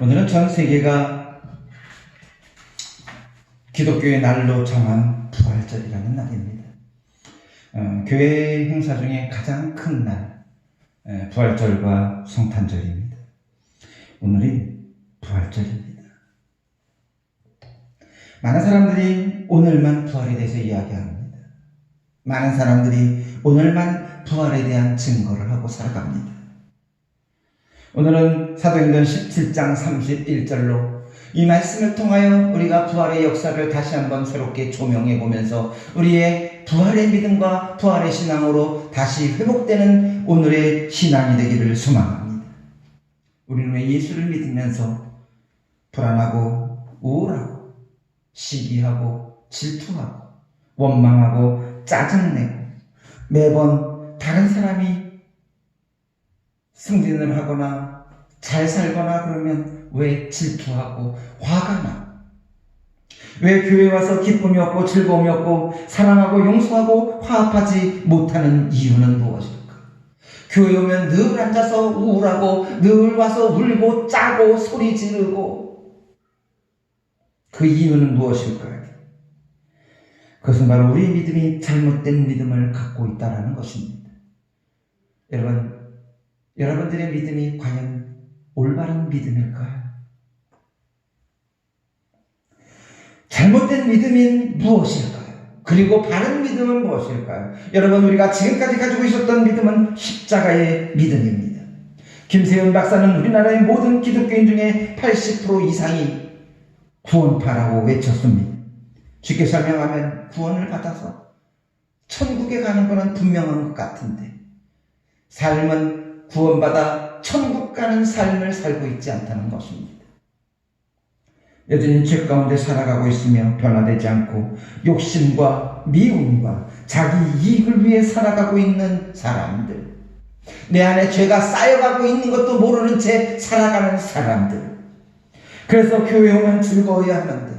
오늘은 전 세계가 기독교의 날로 정한 부활절이라는 날입니다. 교회 행사 중에 가장 큰 날, 부활절과 성탄절입니다. 오늘이 부활절입니다. 많은 사람들이 오늘만 부활에 대해서 이야기합니다. 많은 사람들이 오늘만 부활에 대한 증거를 하고 살아갑니다. 오늘은 사도행전 17장 31절로 이 말씀을 통하여 우리가 부활의 역사를 다시 한번 새롭게 조명해 보면서 우리의 부활의 믿음과 부활의 신앙으로 다시 회복되는 오늘의 신앙이 되기를 소망합니다. 우리는 왜 예수를 믿으면서 불안하고 우울하고 시기하고 질투하고 원망하고 짜증내고 매번 다른 사람이 승진을 하거나 잘 살거나 그러면 왜 질투하고 화가 나? 왜 교회 와서 기쁨이 없고 즐거움이 없고 사랑하고 용서하고 화합하지 못하는 이유는 무엇일까? 교회 오면 늘 앉아서 우울하고 늘 와서 울고 짜고 소리 지르고 그 이유는 무엇일까요? 그것은 바로 우리의 믿음이 잘못된 믿음을 갖고 있다는 것입니다. 여러분들의 믿음이 과연 올바른 믿음일까요? 잘못된 믿음인 무엇일까요? 그리고 바른 믿음은 무엇일까요? 여러분, 우리가 지금까지 가지고 있었던 믿음은 십자가의 믿음입니다. 김세현 박사는 우리나라의 모든 기독교인 중에 80% 이상이 구원파라고 외쳤습니다. 쉽게 설명하면 구원을 받아서 천국에 가는 것은 분명한 것 같은데 삶은 구원받아 천국 가는 삶을 살고 있지 않다는 것입니다. 여전히 죄 가운데 살아가고 있으며 변화되지 않고 욕심과 미움과 자기 이익을 위해 살아가고 있는 사람들, 내 안에 죄가 쌓여가고 있는 것도 모르는 채 살아가는 사람들. 그래서 교회 오면 즐거워야 하는데,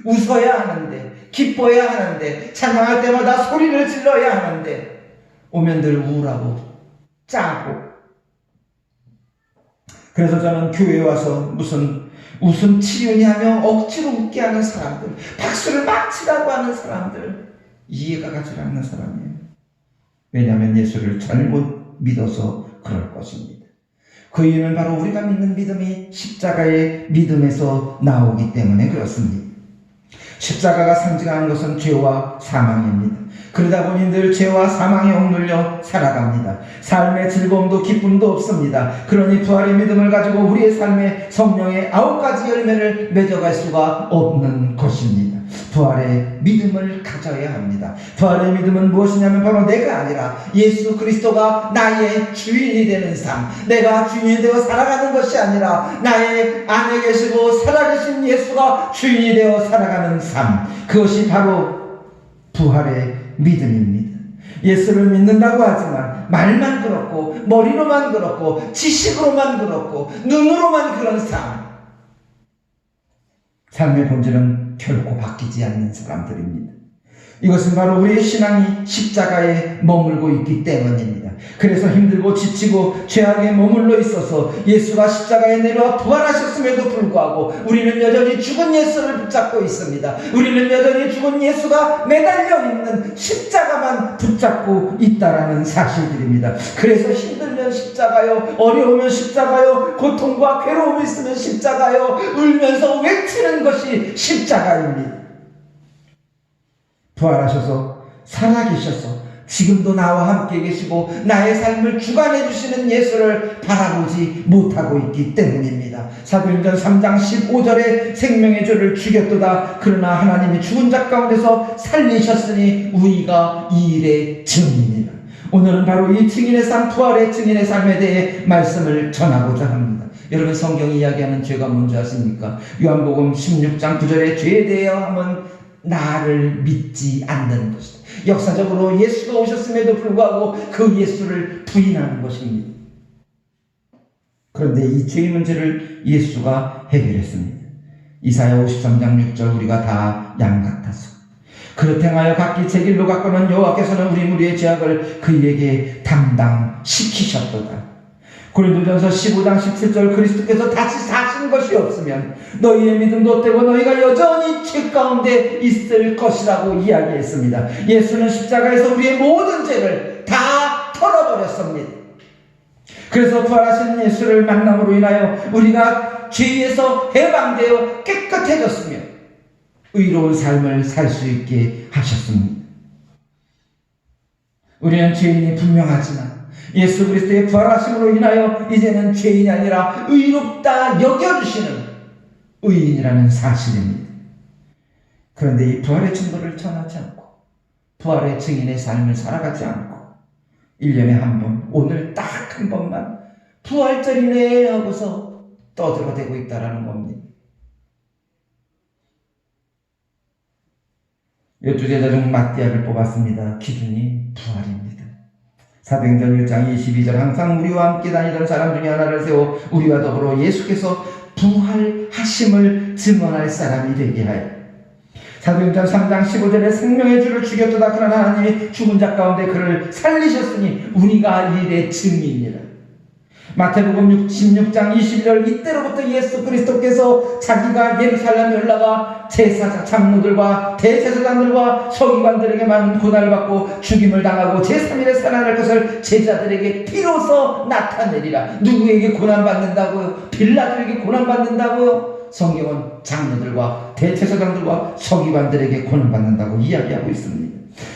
웃어야 하는데, 기뻐야 하는데, 찬양할 때마다 소리를 질러야 하는데 오면 늘 우울하고 짜고. 그래서 저는 교회에 와서 무슨 웃음 치료니 하며 억지로 웃게 하는 사람들, 박수를 막 치라고 하는 사람들 이해가 가지 않는 사람이에요. 왜냐하면 예수를 잘못 믿어서 그럴 것입니다. 그 이유는 바로 우리가 믿는 믿음이 십자가의 믿음에서 나오기 때문에 그렇습니다. 십자가가 상징하는 것은 죄와 사망입니다. 그러다 보니 늘 죄와 사망에 억눌려 살아갑니다. 삶의 즐거움도 기쁨도 없습니다. 그러니 부활의 믿음을 가지고 우리의 삶에 성령의 9가지 열매를 맺어갈 수가 없는 것입니다. 부활의 믿음을 가져야 합니다. 부활의 믿음은 무엇이냐면 바로 내가 아니라 예수 그리스도가 나의 주인이 되는 삶, 내가 주인이 되어 살아가는 것이 아니라 나의 안에 계시고 살아계신 예수가 주인이 되어 살아가는 삶, 그것이 바로 부활의 믿음입니다. 예수를 믿는다고 하지만 말만 그렇고 머리로만 그렇고 지식으로만 그렇고 눈으로만 그런 삶의 본질은 결코 바뀌지 않는 사람들입니다. 이것은 바로 우리의 신앙이 십자가에 머물고 있기 때문입니다. 그래서 힘들고 지치고 죄악에 머물러 있어서 예수가 십자가에 내려와 부활하셨음에도 불구하고 우리는 여전히 죽은 예수를 붙잡고 있습니다. 우리는 여전히 죽은 예수가 매달려 있는 십자가만 붙잡고 있다라는 사실들입니다. 그래서 힘들면 십자가요, 어려우면 십자가요, 고통과 괴로움이 있으면 십자가요, 울면서 외치는 것이 십자가입니다. 부활하셔서 살아계셔서 지금도 나와 함께 계시고 나의 삶을 주관해 주시는 예수를 바라보지 못하고 있기 때문입니다. 사도행전 3장 15절에 생명의 죄를 죽였도다. 그러나 하나님이 죽은 자 가운데서 살리셨으니 우리가 이 일의 증인이다. 오늘은 바로 이 증인의 삶, 부활의 증인의 삶에 대해 말씀을 전하고자 합니다. 여러분, 성경이 이야기하는 죄가 뭔지 아십니까? 요한복음 16장 9절에 죄에 대하여 하면 나를 믿지 않는 것이다. 역사적으로 예수가 오셨음에도 불구하고 그 예수를 부인하는 것입니다. 그런데 이 죄의 문제를 예수가 해결했습니다. 이사야 53장 6절 우리가 다 양 같아서 그릇 행하여 각기 제 길로 갔거는 여호와께서는 우리 무리의 죄악을 그에게 담당시키셨도다. 고린도전서 15장 17절 그리스도께서 다시 사신 것이 없으면 너희의 믿음도 헛되고 너희가 여전히 죄 가운데 있을 것이라고 이야기했습니다. 예수는 십자가에서 우리의 모든 죄를 다 털어버렸습니다. 그래서 부활하신 예수를 만남으로 인하여 우리가 죄에서 해방되어 깨끗해졌으며 의로운 삶을 살 수 있게 하셨습니다. 우리는 죄인이 분명하지만 예수 그리스도의 부활하심으로 인하여 이제는 죄인이 아니라 의롭다 여겨주시는 의인이라는 사실입니다. 그런데 이 부활의 증거를 전하지 않고 부활의 증인의 삶을 살아가지 않고 1년에 한 번, 오늘 딱 한 번만 부활절이네 하고서 떠들어대고 있다라는 겁니다. 12제자 중 마띠아를 뽑았습니다. 기준이 부활입니다. 사도행전 1장 22절 항상 우리와 함께 다니던 사람 중에 하나를 세워 우리와 더불어 예수께서 부활하심을 증언할 사람이 되게 하여 사도행전 3장 15절에 생명의 주를 죽였도다 그러나 하나님이 죽은 자 가운데 그를 살리셨으니 우리가 이의 증인이라. 마태복음 16장 22절 이때로부터 예수 그리스도께서 자기가 예루살렘에 올라가 제사장 장로들과 대제사장들과 서기관들에게 많은 고난을 받고 죽임을 당하고 제3일에 살아날 것을 제자들에게 비로소 나타내리라. 누구에게 고난받는다고요? 빌라도에게 고난받는다고요? 성경은 장로들과 대제사장들과 서기관들에게 고난받는다고 이야기하고 있습니다.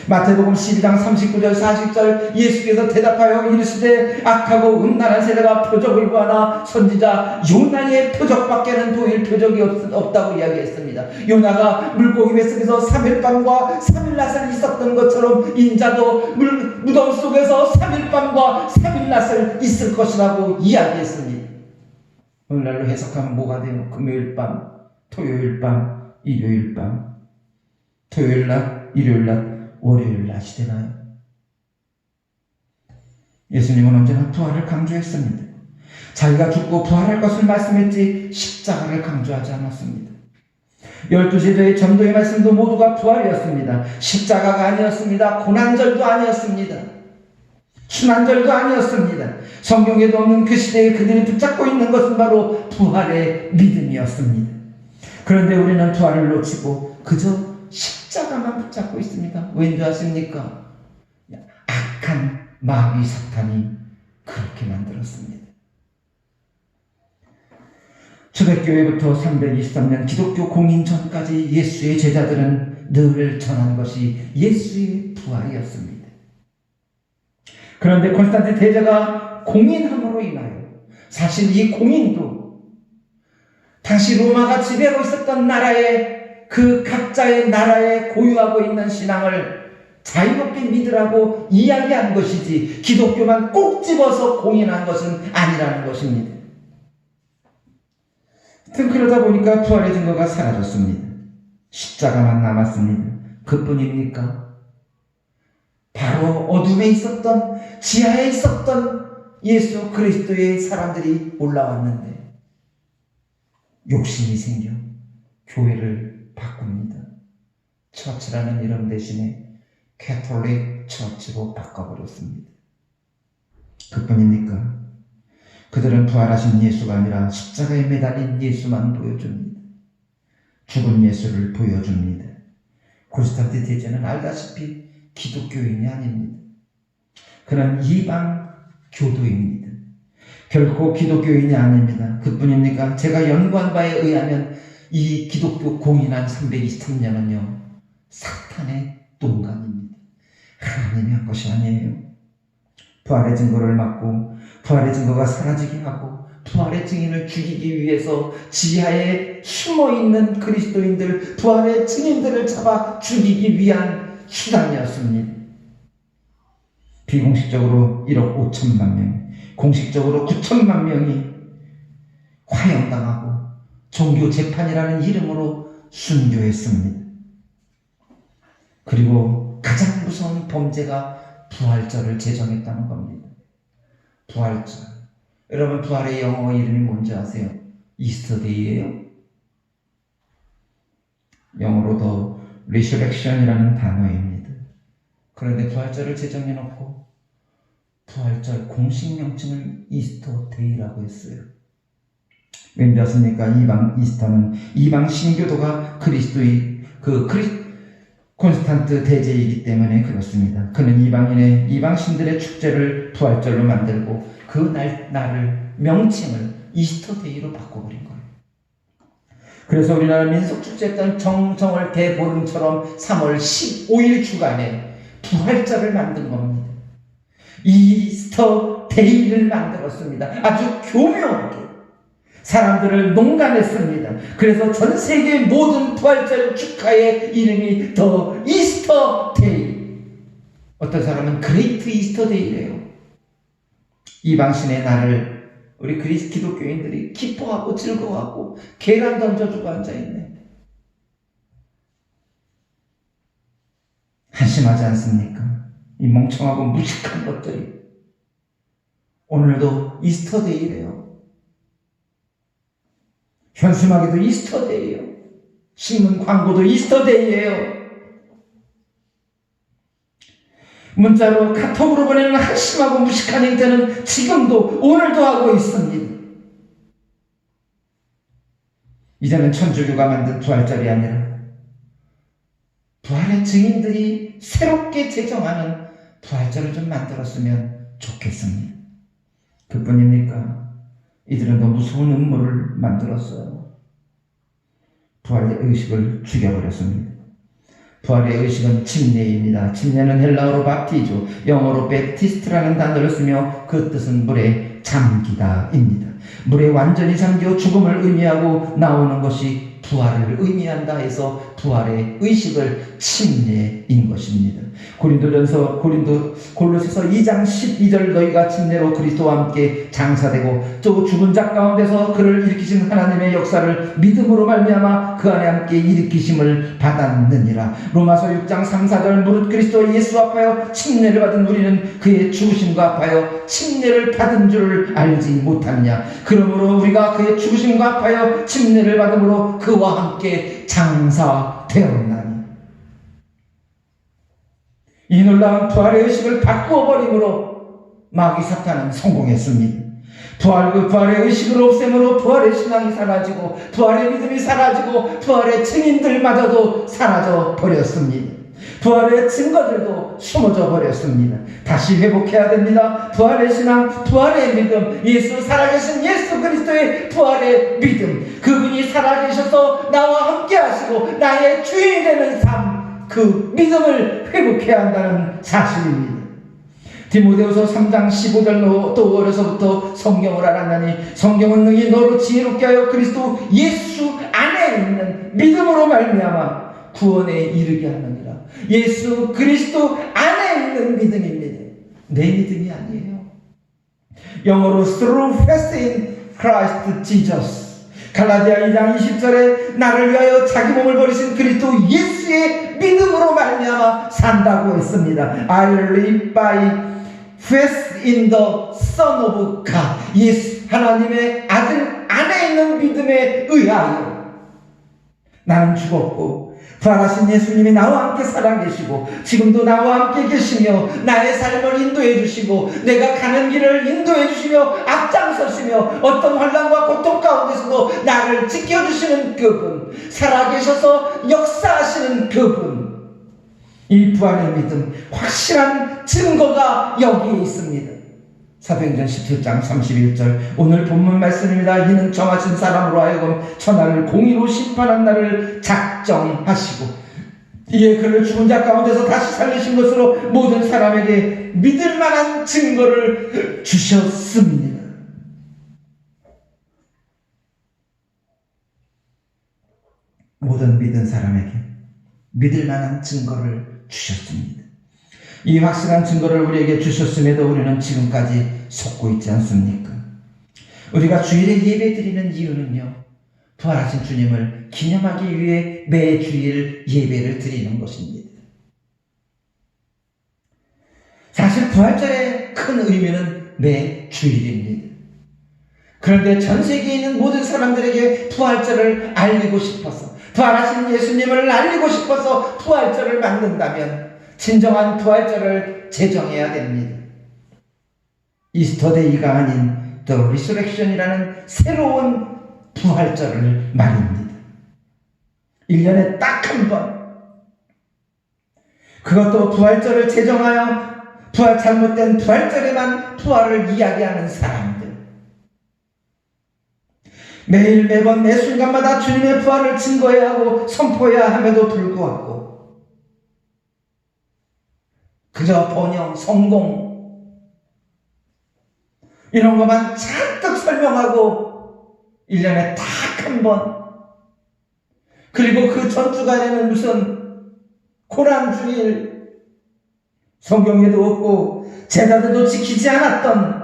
마태복음 12장 39절 40절 예수께서 대답하여 이르시되 악하고 음란한 세대가 표적을 구하나 선지자 요나의 표적밖에는 보일 표적이 없다고 이야기했습니다. 요나가 물고기 뱃속에서 3일 밤과 3일 낮을 있었던 것처럼 인자도 무덤 속에서 3일 밤과 3일 낮을 있을 것이라고 이야기했습니다. 오늘날로 해석하면 뭐가 돼요? 금요일 밤, 토요일 밤, 일요일 밤, 토요일 낮, 일요일 낮, 월요일 낮이 되나요? 예수님은 언제나 부활을 강조했습니다. 자기가 죽고 부활할 것을 말씀했지 십자가를 강조하지 않았습니다. 12제자의 전도의 말씀도 모두가 부활이었습니다. 십자가가 아니었습니다. 고난절도 아니었습니다. 순환절도 아니었습니다. 성경에도 없는 그 시대에 그들이 붙잡고 있는 것은 바로 부활의 믿음이었습니다. 그런데 우리는 부활을 놓치고 그저 십자가만 붙잡고 있습니다. 왠지 아십니까? 악한 마귀 사탄이 그렇게 만들었습니다. 초대교회부터 323년 기독교 공인 전까지 예수의 제자들은 늘 전한 것이 예수의 부활이었습니다. 그런데 콘스탄틴 대제가 공인함으로 인하여 사실 이 공인도 당시 로마가 지배하고 있었던 나라의 그 각자의 나라에 고유하고 있는 신앙을 자유롭게 믿으라고 이야기한 것이지 기독교만 꼭 집어서 공인한 것은 아니라는 것입니다. 그러다 보니까 부활의 증거가 사라졌습니다. 십자가만 남았습니다. 그뿐입니까? 바로 어둠에 있었던 지하에 있었던 예수 그리스도의 사람들이 올라왔는데 욕심이 생겨 교회를 바꿉니다. 처치라는 이름 대신에 캐톨릭 처치로 바꿔버렸습니다. 그뿐입니까? 그들은 부활하신 예수가 아니라 십자가에 매달린 예수만 보여줍니다. 죽은 예수를 보여줍니다. 콘스탄틴 대제는 알다시피 기독교인이 아닙니다. 그는 이방 교도입니다. 결코 기독교인이 아닙니다. 그뿐입니까? 제가 연구한 바에 의하면 이 기독교 공인한 323년은요 사탄의 농간입니다. 하나님이 한 것이 아니에요. 부활의 증거를 막고 부활의 증거가 사라지게 하고 부활의 증인을 죽이기 위해서 지하에 숨어있는 그리스도인들, 부활의 증인들을 잡아 죽이기 위한 수단이었습니다. 비공식적으로 1억 5천만 명, 공식적으로 9천만 명이 화형당하고 종교 재판이라는 이름으로 순교했습니다. 그리고 가장 무서운 범죄가 부활절을 제정했다는 겁니다. 부활절. 여러분 부활의 영어 이름이 뭔지 아세요? 이스터데이예요. 영어로도 resurrection이라는 단어입니다. 그런데 부활절을 제정해놓고 부활절 공식 명칭을 이스터 데이라고 했어요. 왠지 아십니까? 이스터는 이방 신교도가 그리스도의 콘스탄트 대제이기 때문에 그렇습니다. 그는 이방 신들의 축제를 부활절로 만들고 그 날을 명칭을 이스터 데이로 바꿔버린 거예요. 그래서 우리나라 민속 축제였던 정월 대보름처럼 3월 15일 주간에 부활절을 만든 겁니다. 이스터 데이를 만들었습니다. 아주 교묘하게 사람들을 농간했습니다. 그래서 전 세계 모든 부활절 축하의 이름이 더 이스터 데이. 어떤 사람은 그레이트 이스터 데이래요. 이방신의 날을 우리 기독교인들이 기뻐하고 즐거워하고 계란 던져주고 앉아있네. 한심하지 않습니까? 이 멍청하고 무식한 것들이. 오늘도 이스터 데이래요. 현수막에도 이스터 데이예요. 신문 광고도 이스터 데이예요. 문자로 카톡으로 보내는 한심하고 무식한 행태는 지금도 오늘도 하고 있습니다. 이제는 천주교가 만든 부활절이 아니라 부활의 증인들이 새롭게 제정하는 부활절을 좀 만들었으면 좋겠습니다. 그뿐입니까? 이들은 더 무서운 음모를 만들었어요. 부활의 의식을 죽여버렸습니다. 부활의 의식은 침례입니다. 침례는 헬라어로 바티조, 영어로 베티스트라는 단어를 쓰며 그 뜻은 물에 잠기다입니다. 물에 완전히 잠겨 죽음을 의미하고 나오는 것이 부활을 의미한다 해서 부활의 의식을 침례인 것입니다. 골로새서 2장 12절 너희가 침례로 그리스도와 함께 장사되고 또 죽은 자 가운데서 그를 일으키신 하나님의 역사를 믿음으로 말미암아 그 안에 함께 일으키심을 받았느니라. 로마서 6장 3, 4절 무릇 그리스도 예수 합하여 침례를 받은 우리는 그의 죽으심과 합하여 침례를 받은 줄을 알지 못하느냐. 그러므로 우리가 그의 죽으심과 합하여 침례를 받음으로 그와 함께 장사되었나니. 이 놀라운 부활의 의식을 바꾸어 버림으로 마귀 사탄은 성공했습니다. 부활의 의식을 없앰으로 부활의 신앙이 사라지고 부활의 믿음이 사라지고 부활의 증인들마저도 사라져 버렸습니다. 부활의 증거들도 숨어져 버렸습니다. 다시 회복해야 됩니다. 부활의 신앙, 부활의 믿음, 살아계신 예수 그리스도의 부활의 믿음, 그분이 살아계셔서 나와 함께 하시고 나의 주인이 되는 삶, 그 믿음을 회복해야 한다는 사실입니다. 디모데후서 3장 15절 또 어려서부터 성경을 알았나니 성경은 능히 너로 지혜롭게 하여 그리스도 예수 안에 있는 믿음으로 말미암아 구원에 이르게 하느니라. 예수 그리스도 안에 있는 믿음입니다. 내 믿음이 아니에요. 영어로 through faith in Christ Jesus. 갈라디아 2장 20절에 나를 위하여 자기 몸을 버리신 그리스도 예수의 믿음으로 말미암아 산다고 했습니다. I live by faith in the Son of God. 예수 하나님의 아들 안에 있는 믿음에 의하여 나는 죽었고 부활하신 예수님이 나와 함께 살아계시고 지금도 나와 함께 계시며 나의 삶을 인도해 주시고 내가 가는 길을 인도해 주시며 앞장서시며 어떤 환난과 고통 가운데서도 나를 지켜주시는 그분, 살아계셔서 역사하시는 그분, 이 부활의 믿음, 확실한 증거가 여기에 있습니다. 사도행전 17장 31절 오늘 본문 말씀입니다. 이는 정하신 사람으로 하여금 천하를 공의로 심판한 날을 작정하시고 이에 그를 죽은 자 가운데서 다시 살리신 것으로 모든 사람에게 믿을 만한 증거를 주셨습니다. 모든 믿은 사람에게 믿을 만한 증거를 주셨습니다. 이 확실한 증거를 우리에게 주셨음에도 우리는 지금까지 속고 있지 않습니까? 우리가 주일에 예배 드리는 이유는요, 부활하신 주님을 기념하기 위해 매 주일 예배를 드리는 것입니다. 사실 부활절의 큰 의미는 매 주일입니다. 그런데 전 세계에 있는 모든 사람들에게 부활절을 알리고 싶어서, 부활하신 예수님을 알리고 싶어서 부활절을 만든다면 진정한 부활절을 제정해야 됩니다. 이스터데이가 아닌 The Resurrection이라는 새로운 부활절을 말입니다. 1년에 딱 한 번, 그것도 부활절을 제정하여 잘못된 부활절에만 부활을 이야기하는 사람들, 매번 매 순간마다 주님의 부활을 증거해야 하고 선포해야 함에도 불구하고 그저 번영, 성공 이런 것만 잔뜩 설명하고 1년에 딱 한 번, 그리고 그 전주간에는 무슨 고난주일, 성경에도 없고 제자들도 지키지 않았던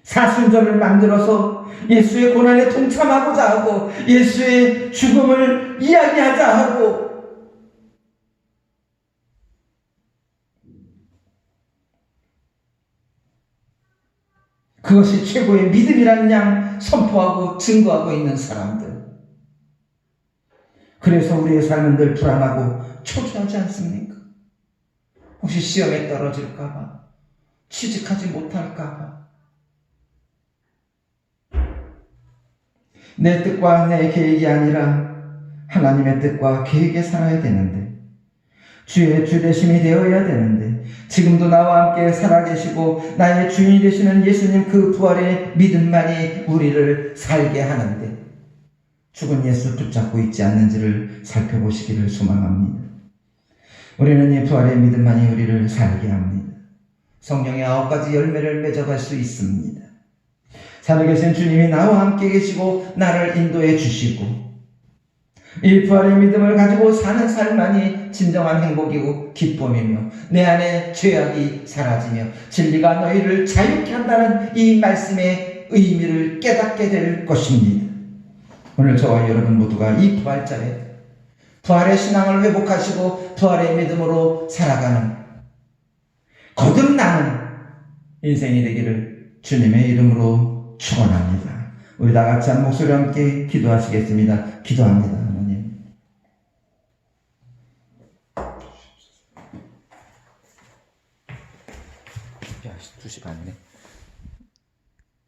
사순절을 만들어서 예수의 고난에 동참하고자 하고 예수의 죽음을 이야기하자 하고, 그것이 최고의 믿음이라는 양 선포하고 증거하고 있는 사람들. 그래서 우리의 삶은 늘 불안하고 초조하지 않습니까? 혹시 시험에 떨어질까봐, 취직하지 못할까봐, 내 뜻과 내 계획이 아니라 하나님의 뜻과 계획에 살아야 되는데, 주의 주되심이 되어야 되는데, 지금도 나와 함께 살아계시고 나의 주인이 되시는 예수님 그 부활의 믿음만이 우리를 살게 하는데 죽은 예수 붙잡고 있지 않는지를 살펴보시기를 소망합니다. 우리는 이 부활의 믿음만이 우리를 살게 합니다. 성령의 9가지 열매를 맺어갈 수 있습니다. 산에 계신 주님이 나와 함께 계시고 나를 인도해 주시고, 이 부활의 믿음을 가지고 사는 삶만이 진정한 행복이고 기쁨이며 내 안에 죄악이 사라지며 진리가 너희를 자유케 한다는 이 말씀의 의미를 깨닫게 될 것입니다. 오늘 저와 여러분 모두가 이 부활절에 부활의 신앙을 회복하시고 부활의 믿음으로 살아가는 거듭나는 인생이 되기를 주님의 이름으로 축원합니다. 우리 다 같이 한 목소리와 함께 기도하시겠습니다. 기도합니다.